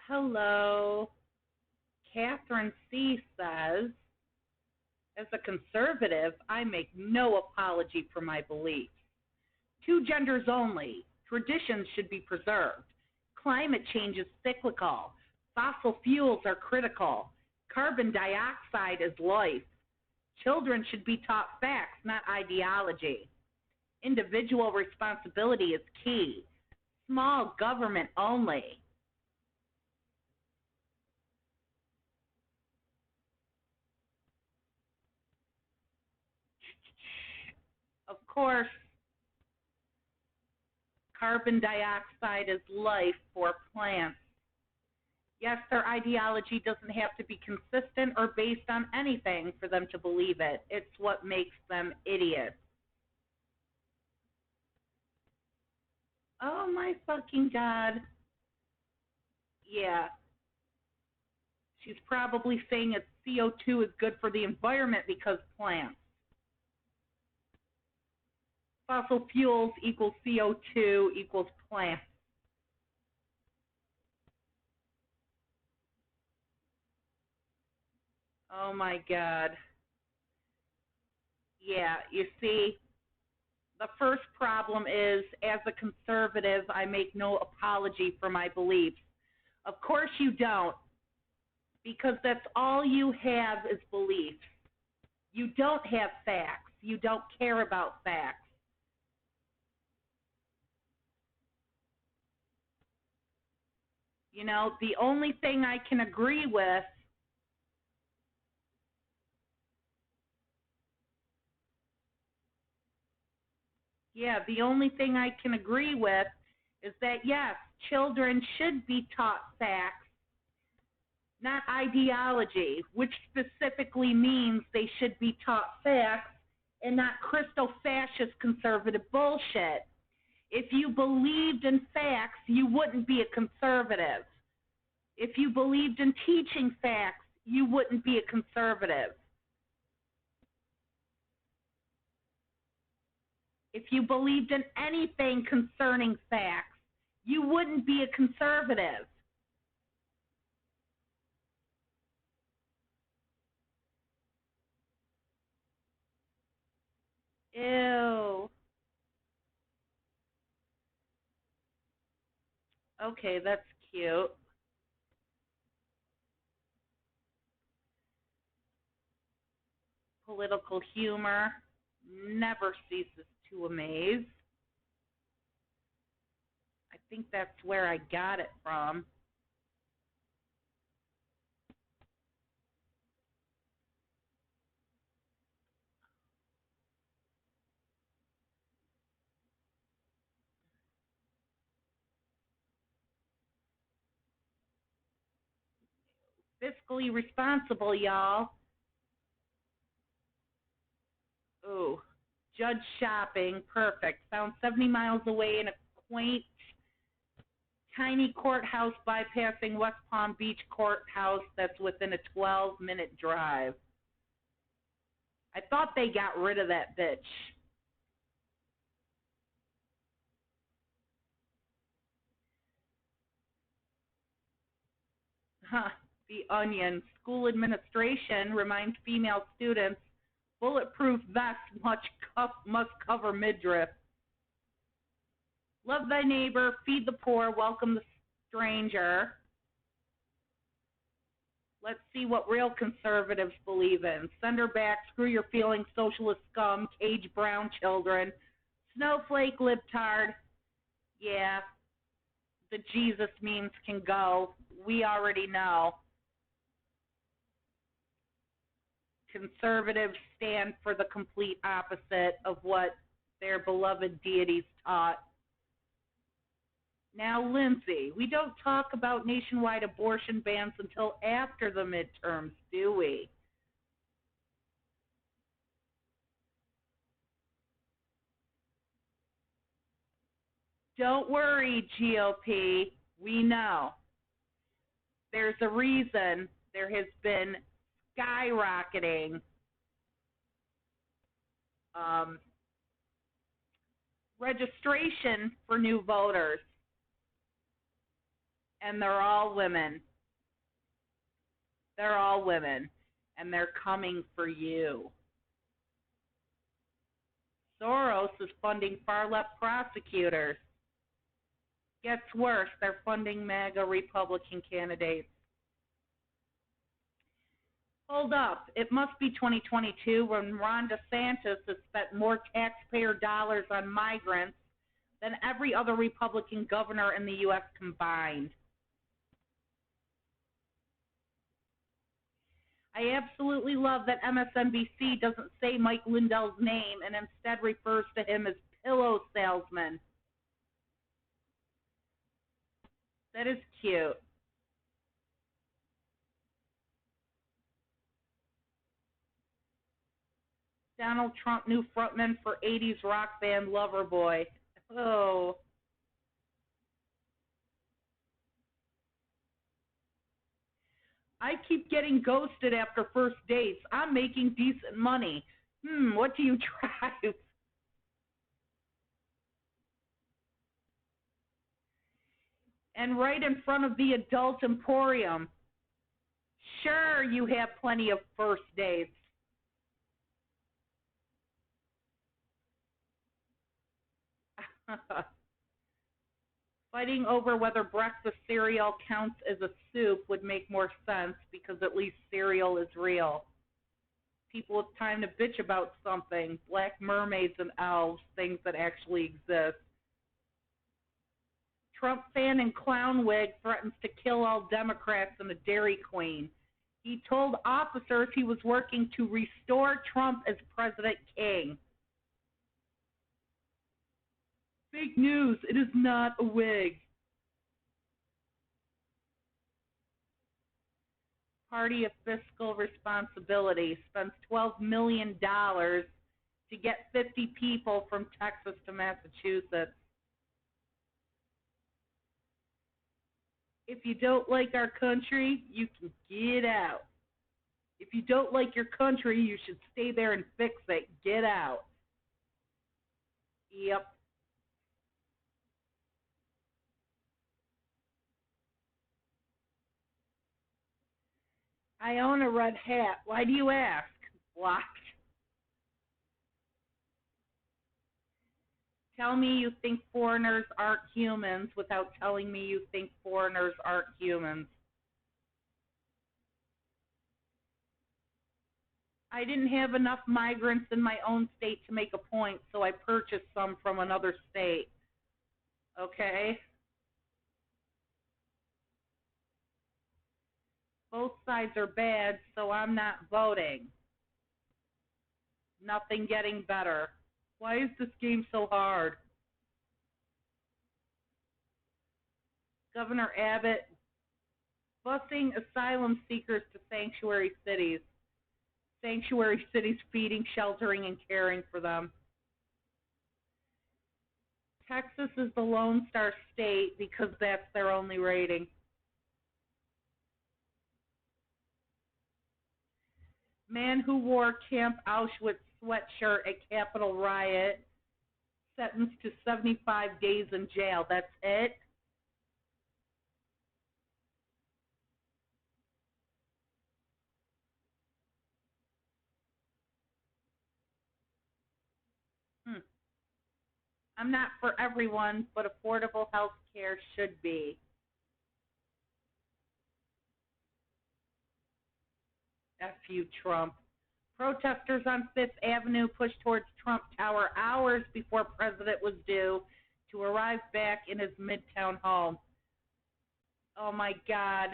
Hello. Catherine C. says, as a conservative, I make no apology for my beliefs. Two genders only. Traditions should be preserved. Climate change is cyclical. Fossil fuels are critical. Carbon dioxide is life. Children should be taught facts, not ideology. Individual responsibility is key. Small government only. Of course, carbon dioxide is life for plants. Yes, their ideology doesn't have to be consistent or based on anything for them to believe it. It's what makes them idiots. Oh my fucking God. Yeah. She's probably saying that CO2 is good for the environment because plants. Fossil fuels equals CO2 equals plants. Oh my God. Yeah, you see, the first problem is, as a conservative, I make no apology for my beliefs. Of course you don't, because that's all you have is beliefs. You don't have facts. You don't care about facts. You know, the only thing I can agree with, the only thing I can agree with is that, yes, children should be taught facts, not ideology, which specifically means they should be taught facts and not crystal fascist conservative bullshit. If you believed in facts, you wouldn't be a conservative. If you believed in teaching facts, you wouldn't be a conservative. If you believed in anything concerning facts, you wouldn't be a conservative. Ew. Okay, that's cute. Political humor never ceases to amaze. I think that's where I got it from. Fiscally responsible, y'all. Ooh, judge shopping, perfect. Found 70 miles away in a quaint, tiny courthouse bypassing West Palm Beach courthouse that's within a 12-minute drive. I thought they got rid of that bitch. Huh. The Onion. School administration reminds female students bulletproof vests must cover midriff. Love thy neighbor, feed the poor, welcome the stranger. Let's see what real conservatives believe in. Send her back, screw your feelings, socialist scum, cage brown children, snowflake libtard. Yeah, the Jesus memes can go. We already know. Conservatives stand for the complete opposite of what their beloved deities taught. Now, Lindsay, we don't talk about nationwide abortion bans until after the midterms, do we? Don't worry, GOP. We know. There's a reason there has been skyrocketing registration for new voters. And they're all women. They're all women. And they're coming for you. Soros is funding far-left prosecutors. Gets worse, they're funding MAGA Republican candidates. Hold up, it must be 2022 when Ron DeSantis has spent more taxpayer dollars on migrants than every other Republican governor in the U.S. combined. I absolutely love that MSNBC doesn't say Mike Lindell's name and instead refers to him as pillow salesman. That is cute. Donald Trump, new frontman for 80s rock band Loverboy. Oh. I keep getting ghosted after first dates. I'm making decent money. What do you drive? And right in front of the adult emporium. Sure, you have plenty of first dates. Fighting over whether breakfast cereal counts as a soup would make more sense because at least cereal is real. People with time to bitch about something, black mermaids and elves, things that actually exist. Trump fan in clown wig threatens to kill all Democrats and a Dairy Queen. He told officers he was working to restore Trump as President King. Fake news, it is not a wig. Party of Fiscal Responsibility spends $12 million to get 50 people from Texas to Massachusetts. If you don't like our country, you can get out. If you don't like your country, you should stay there and fix it. Get out. Yep. I own a red hat. Why do you ask? Blocked. Tell me you think foreigners aren't humans without telling me you think foreigners aren't humans. I didn't have enough migrants in my own state to make a point, so I purchased some from another state. Okay? Both sides are bad, so I'm not voting. Nothing getting better. Why is this game so hard? Governor Abbott busing asylum seekers to sanctuary cities. Sanctuary cities feeding, sheltering, and caring for them. Texas is the Lone Star State because that's their only rating. Man who wore Camp Auschwitz sweatshirt at Capitol riot, sentenced to 75 days in jail. That's it? I'm not for everyone, but affordable health care should be. F you, Trump. Protesters on Fifth Avenue pushed towards Trump Tower hours before President was due to arrive back in his Midtown home. Oh my God.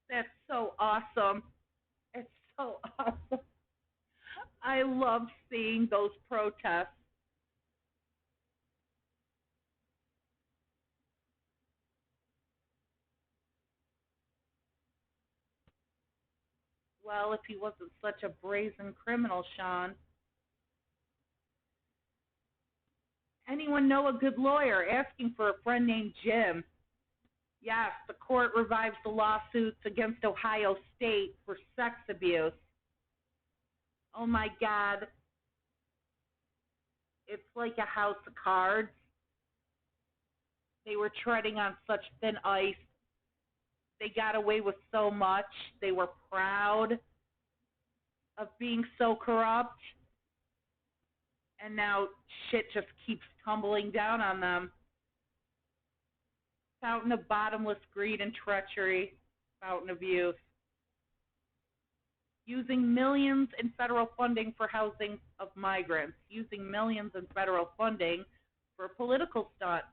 That's so awesome. It's so awesome. I love seeing those protests. Well, if he wasn't such a brazen criminal, Sean. Anyone know a good lawyer? Asking for a friend named Jim. Yes, the court revives the lawsuits against Ohio State for sex abuse. Oh my God. It's like a house of cards. They were treading on such thin ice. They got away with so much. They were proud of being so corrupt. And now shit just keeps tumbling down on them. Fountain of bottomless greed and treachery. Fountain of youth. Using millions in federal funding for housing of migrants. Using millions in federal funding for a political stunt.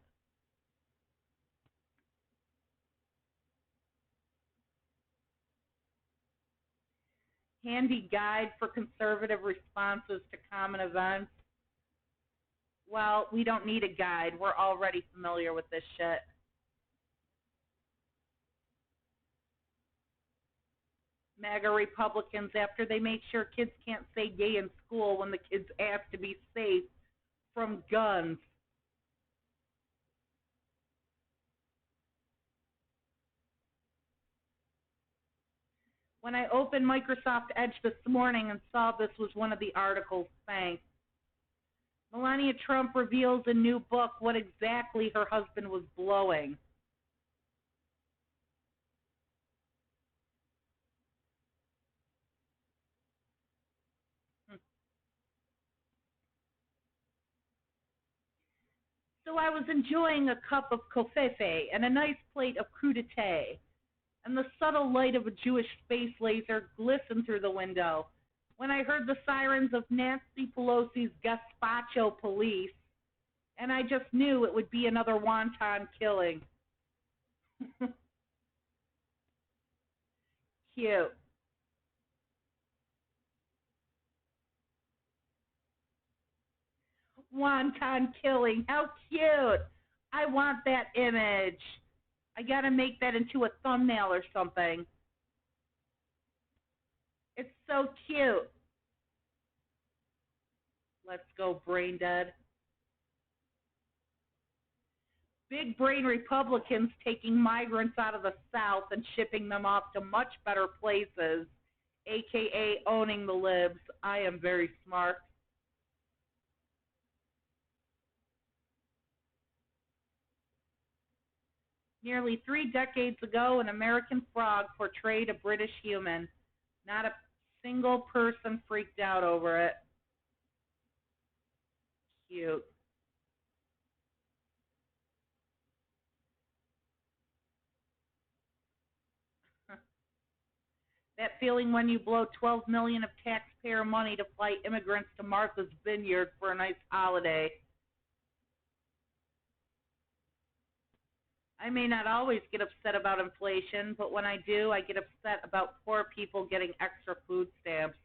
Handy guide for conservative responses to common events. Well, we don't need a guide. We're already familiar with this shit. MAGA Republicans, after they make sure kids can't say gay in school when the kids ask to be safe from guns. When I opened Microsoft Edge this morning and saw this was one of the articles, thanks. Melania Trump reveals in new book what exactly her husband was blowing. So I was enjoying a cup of covfefe and a nice plate of crudité, and the subtle light of a Jewish space laser glistened through the window when I heard the sirens of Nancy Pelosi's gazpacho police, and I just knew it would be another wonton killing. Cute. Wonton killing. How cute. I want that image. I got to make that into a thumbnail or something. It's so cute. Let's go, brain dead. Big brain Republicans taking migrants out of the South and shipping them off to much better places, a.k.a. owning the libs. I am very smart. Nearly 3 decades ago, an American frog portrayed a British human. Not a single person freaked out over it. Cute. That feeling when you blow $12 million of taxpayer money to fly immigrants to Martha's Vineyard for a nice holiday. I may not always get upset about inflation, but when I do, I get upset about poor people getting extra food stamps.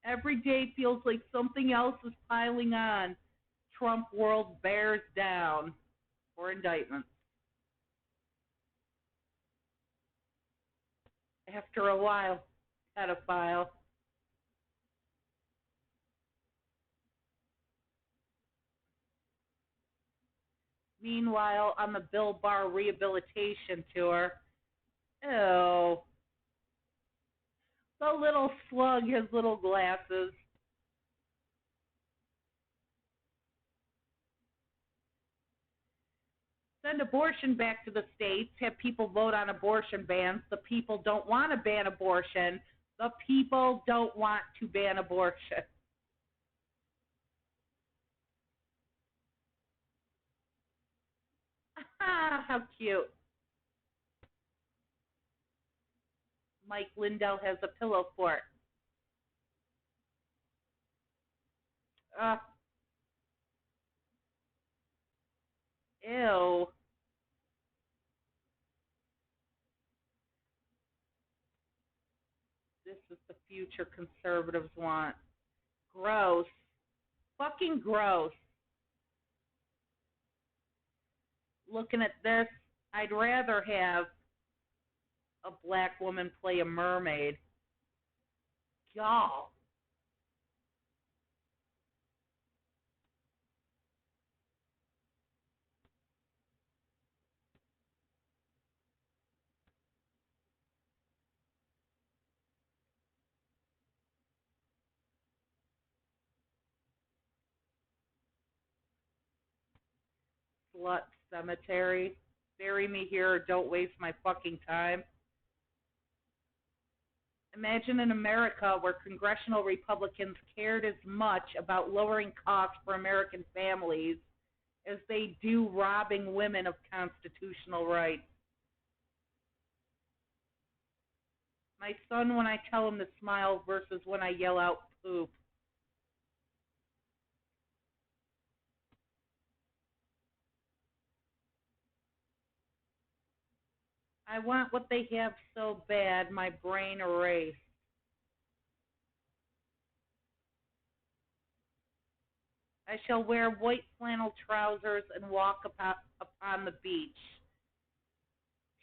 Every day feels like something else is piling on. Trump world bears down for indictments. After a while, pedophile. Meanwhile, on the Bill Barr rehabilitation tour, ew. The little slug has little glasses. Send abortion back to the states, have people vote on abortion bans. The people don't want to ban abortion. The people don't want to ban abortion. How cute. Mike Lindell has a pillow fort. Uh, Ew. This is the future conservatives want. Gross. Fucking gross. Looking at this, I'd rather have a black woman play a mermaid. Y'all. Slut cemetery. Bury me here or don't waste my fucking time. Imagine an America where congressional Republicans cared as much about lowering costs for American families as they do robbing women of constitutional rights. My son when I tell him to smile versus when I yell out poop. I want what they have so bad, my brain erased. I shall wear white flannel trousers and walk upon the beach.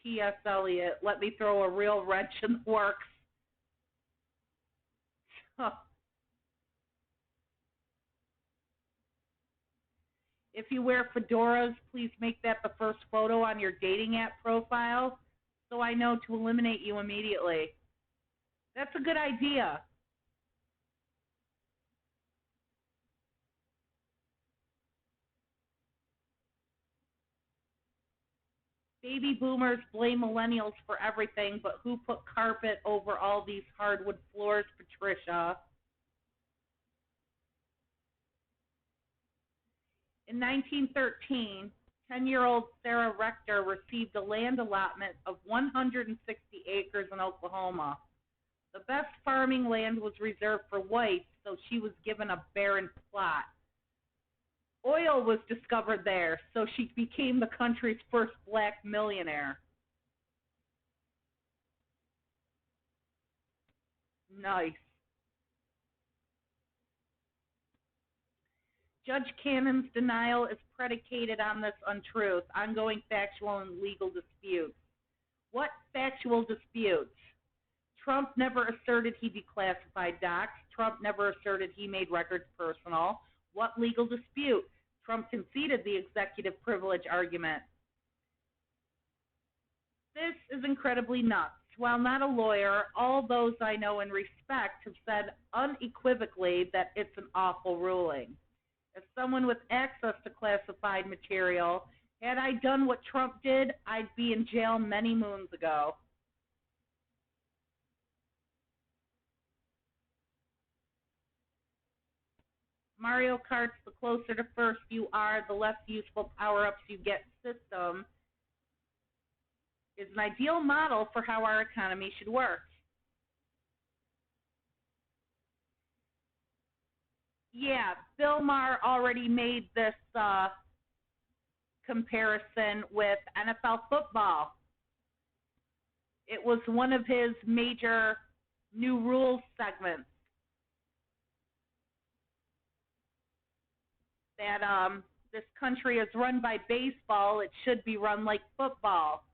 T.S. Eliot, let me throw a real wrench in the works. If you wear fedoras, please make that the first photo on your dating app profile so I know to eliminate you immediately. That's a good idea. Baby boomers blame millennials for everything, but who put carpet over all these hardwood floors, Patricia? In 1913, 10-year-old Sarah Rector received a land allotment of 160 acres in Oklahoma. The best farming land was reserved for whites, so she was given a barren plot. Oil was discovered there, so she became the country's first black millionaire. Nice. Judge Cannon's denial is predicated on this untruth, ongoing factual and legal disputes. What factual disputes? Trump never asserted he declassified docs. Trump never asserted he made records personal. What legal dispute? Trump conceded the executive privilege argument. This is incredibly nuts. While not a lawyer, all those I know and respect have said unequivocally that it's an awful ruling. As someone with access to classified material, had I done what Trump did, I'd be in jail many moons ago. Mario Kart's the closer to first you are, the less useful power-ups you get system is an ideal model for how our economy should work. Yeah, Bill Maher already made this comparison with NFL football. It was one of his major new rules segments that this country is run by baseball. It should be run like football.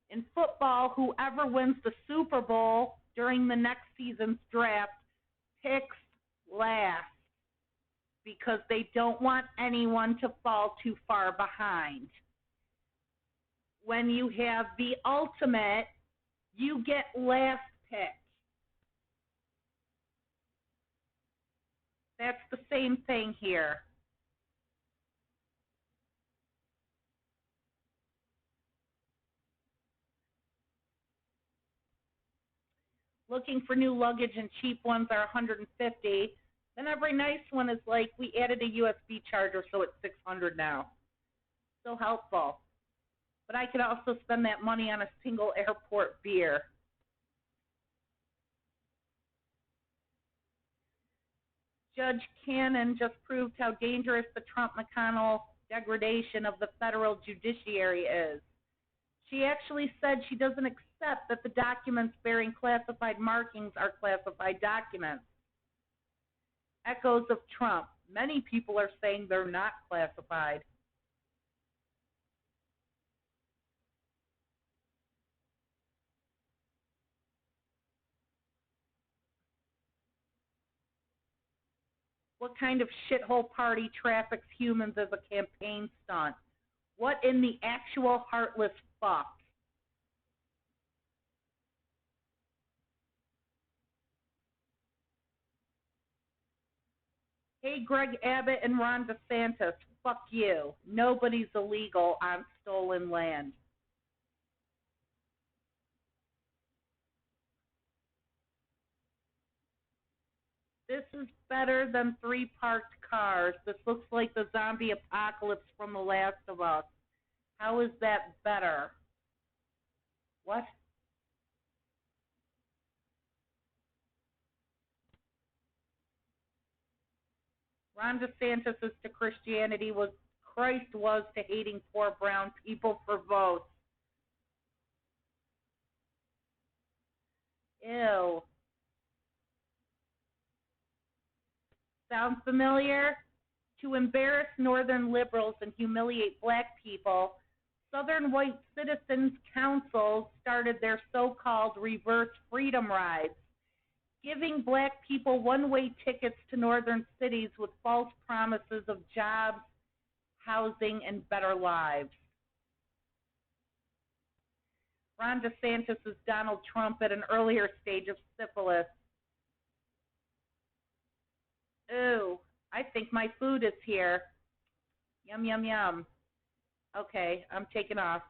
In football, whoever wins the Super Bowl during the next season's draft picks last because they don't want anyone to fall too far behind. When you have the ultimate, you get last pick. That's the same thing here. Looking for new luggage and cheap ones are $150. Then every nice one is like, we added a USB charger, so it's $600 now. So helpful. But I could also spend that money on a single airport beer. Judge Cannon just proved how dangerous the Trump-McConnell degradation of the federal judiciary is. She actually said she doesn't accept that the documents bearing classified markings are classified documents. Echoes of Trump. Many people are saying they're not classified. What kind of shithole party traffics humans as a campaign stunt? What in the actual heartless fuck? Hey, Greg Abbott and Ron DeSantis, fuck you. Nobody's illegal on stolen land. This is better than 3 parked cars. This looks like the zombie apocalypse from The Last of Us. How is that better? What? Ron DeSantis' to Christianity was Christ was to hating poor brown people for votes. Ew. Sound familiar? To embarrass Northern liberals and humiliate black people, Southern White Citizens Councils started their so-called reverse freedom rides, giving black people one-way tickets to northern cities with false promises of jobs, housing, and better lives. Ron DeSantis is Donald Trump at an earlier stage of syphilis. Ooh, I think my food is here. Yum, yum, yum. Okay, I'm taking off.